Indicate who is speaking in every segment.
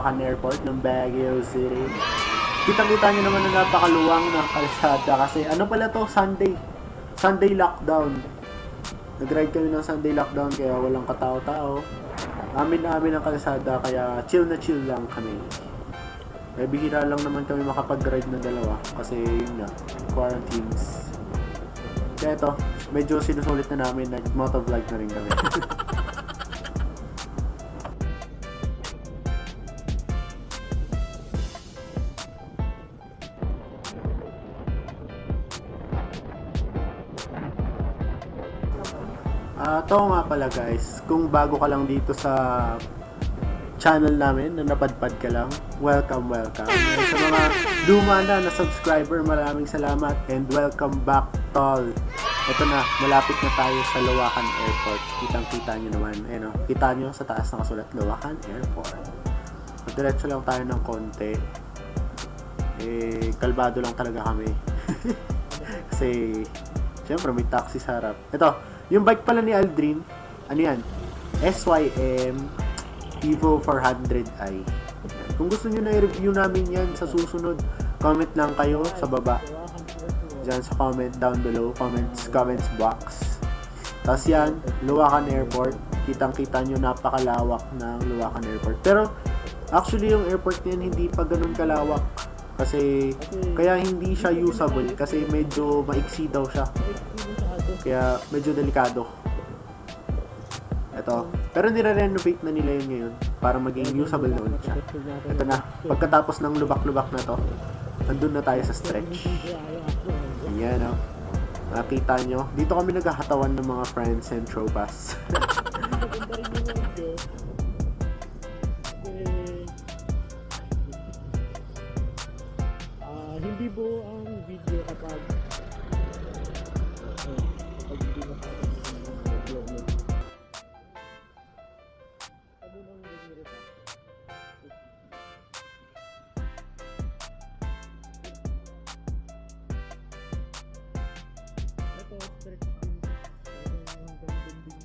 Speaker 1: Luwakan Airport ng Baguio City. Kita-kita nyo naman na napakaluwang ng kalsada kasi ano pala to, Sunday lockdown. Nag-ride kami ng Sunday lockdown kaya walang katao-tao. Amin ang kalsada kaya chill na chill lang kami. May bihira lang naman kami makapag-ride ng dalawa kasi yun nga, quarantines. Kaya ito, medyo sinusulit na namin, nag-motovlog na rin kami. Ito nga pala guys, kung bago ka lang dito sa channel namin, na napadpad ka lang, welcome. Sa mga luma na subscriber, maraming salamat and welcome back tol. Ito na, malapit na tayo sa Luwakan Airport. Kitang-kita nyo naman, ayun o, kita nyo sa taas nakasulat Luwakan Airport. Diretso lang tayo ng konti. Kalbado lang talaga kami. Kasi, syempre may taxi sa harap. Ito, yung bike pala ni Aldrin, ano yan? SYM Evo 400i. Kung gusto nyo na i-review namin yan sa susunod, comment lang kayo sa baba. Diyan sa comment down below, comments box. Tapos yan, Luwakan Airport. Kitang-kita nyo napakalawak ng Luwakan Airport. Pero, actually yung airport niyan hindi pa ganun kalawak. Kasi, kaya hindi siya usable. Kasi medyo maiksi daw siya. Kaya medyo delikado. Ito. Pero nire-renovate na nila yun ngayon para maging usable naman siya. Ito na. Pagkatapos ng lubak-lubak na to, nandun na tayo sa stretch. Ayan o. Nakita nyo. Dito kami naghahatawan ng mga friends and tropas.
Speaker 2: Hindi po ang video kapag hindi na sa vlog mo. Ano nang nangyari pa? Ito, stretch din. Hanggang din ko.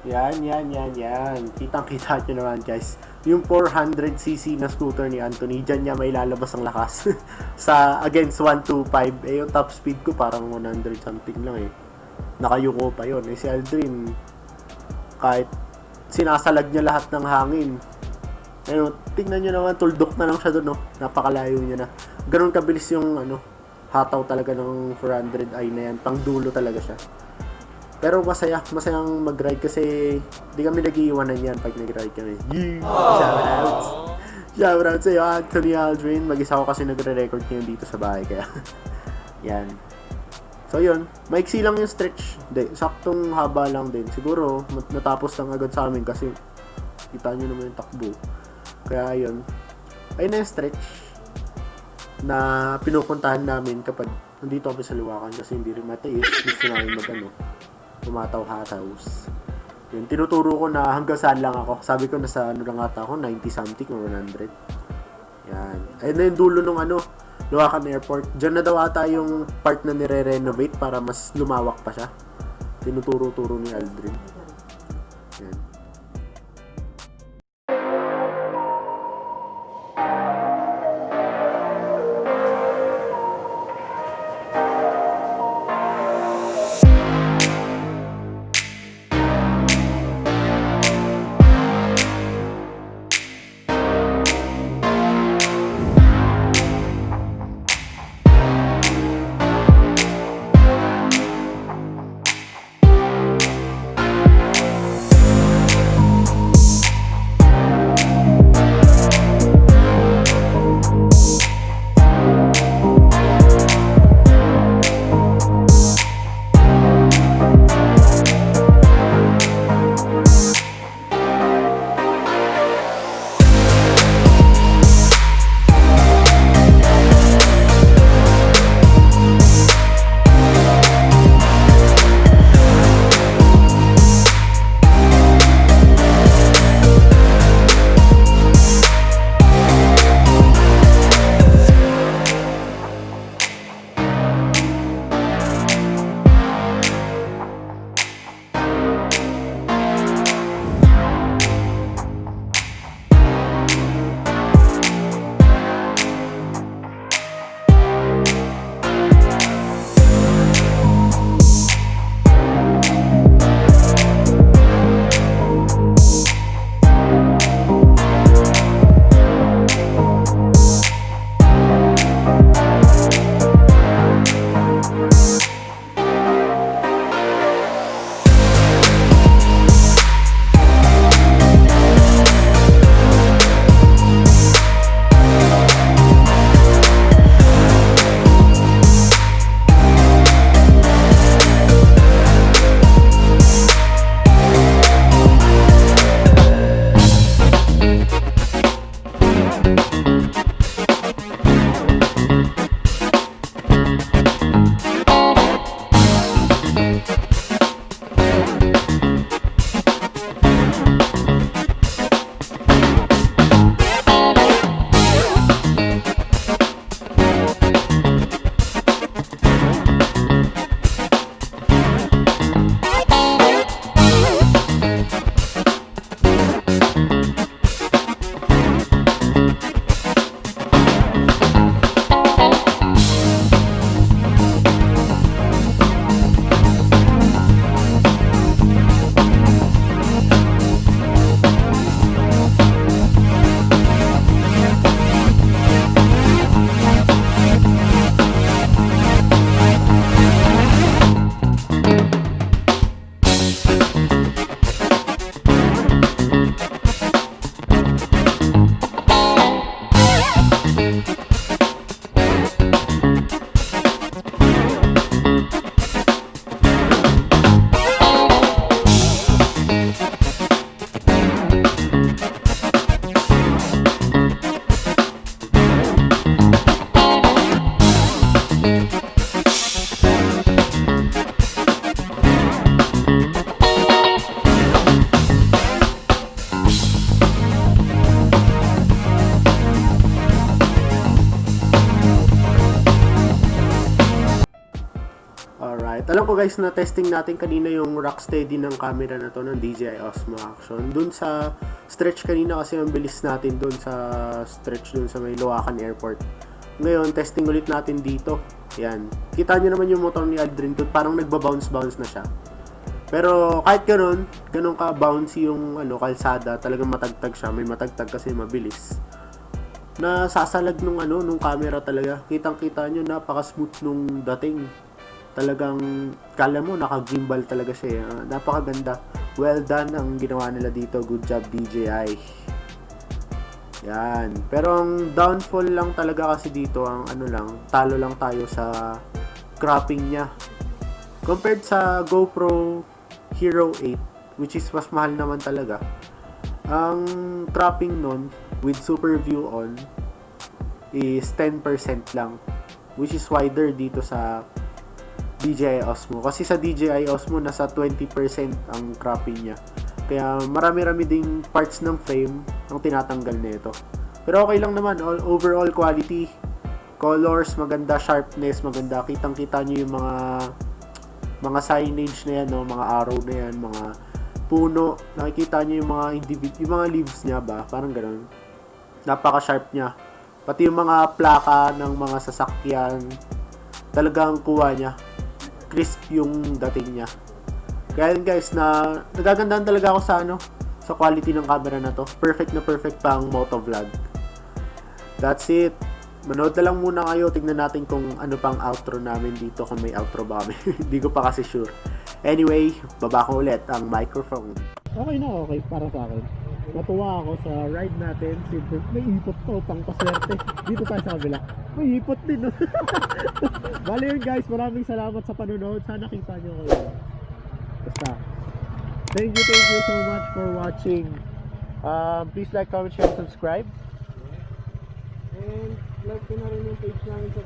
Speaker 1: Yan. Kitang-kita nyo naman guys. Yung 400cc na scooter ni Anthony, dyan niya may lalabas ang lakas. Sa against 125, yung top speed ko parang 100 something lang eh. Nakayuko pa yun. Si Aldrin, kahit sinasalag niya lahat ng hangin. Tingnan nyo naman, tuldok na lang siya doon, no? Napakalayo niya na. Ganun kabilis yung hataw talaga ng 400i na yan. Pang dulo talaga siya. Pero masayang mag-ride kasi di kami nag-iiwanan yan pag nag-ride kami. Shoutout sa'yo, Anthony Aldrin. Mag-isa ko kasi nagre-record ngayon dito sa bahay kaya yan. So yun, maiksi lang yung stretch. Saktong haba lang din. Siguro natapos lang agad sa amin kasi kita nyo naman yung takbo. Kaya yun, ayun na yung stretch na pinupuntahan namin kapag nandito kami sa Luwakan kasi hindi rin matiis. Gusto namin tumataw-hataws. Yun, tinuturo ko na hanggang saan lang ako. Sabi ko nasa lang ata ako, 90 something or 100. Yan. Ayun na yung dulo ng Luwakan Airport. Diyan na daw ata yung part na nire-renovate para mas lumawak pa siya. Tinuturo-turo ni Aldrin. Yan. mo guys na testing natin kanina yung rock steady ng camera na to ng DJI Osmo Action. Dun sa stretch kanina kasi ang bilis natin dun sa stretch dun sa may Luacan Airport. Ngayon, testing ulit natin dito. Yan. Kita nyo naman yung motor ni Aldrin dun, parang nagba-bounce-bounce na siya. Pero kahit ganun ka bouncy yung kalsada, talagang matagtag siya. May matagtag kasi mabilis. Nasasalag nung camera talaga. Kitang-kita nyo, napaka-smooth nung dating. Talagang kala mo naka-gimbal talaga siya. Napakaganda. Well done ang ginawa nila dito. Good job DJI. Yan. Pero ang downfall lang talaga kasi dito, ang talo lang tayo sa cropping niya. Compared sa GoPro Hero 8, which is mas mahal naman talaga. Ang cropping nun with super view on is 10% lang, which is wider dito sa DJI Osmo. Kasi sa DJI Osmo nasa 20% ang cropping niya. Kaya marami-rami ding parts ng frame ang tinatanggal nito. Pero okay lang naman, overall quality, colors, maganda, sharpness, maganda. Kitang-kita niyo yung mga signage na yan, no? Mga arrow na yan, mga puno. Nakikita niyo yung mga leaves niya ba? Parang ganoon. Napaka-sharp niya. Pati yung mga plaka ng mga sasakyan, talagang kuha niya. Crisp yung dating niya. Kaya guys, nagagandaan talaga ako sa quality ng camera na to. Perfect na perfect pang motovlog. That's it. Manood na lang muna kayo. Tignan natin kung ano pang outro namin dito. Kung may outro ba kami. Hindi ko pa kasi sure. Anyway, baba ko ulit ang microphone. Okay na, okay para sa akin. Natuwa ako sa ride natin. May ipot to, pang paswerte. Dito tayo sa kabila. May ipot din, no? Bale yun guys, maraming salamat sa panonood. Sana kita nyo kayo. Basta. Thank you so much for watching. Please like, comment, share, and subscribe. And like ko na rin yung page namin sa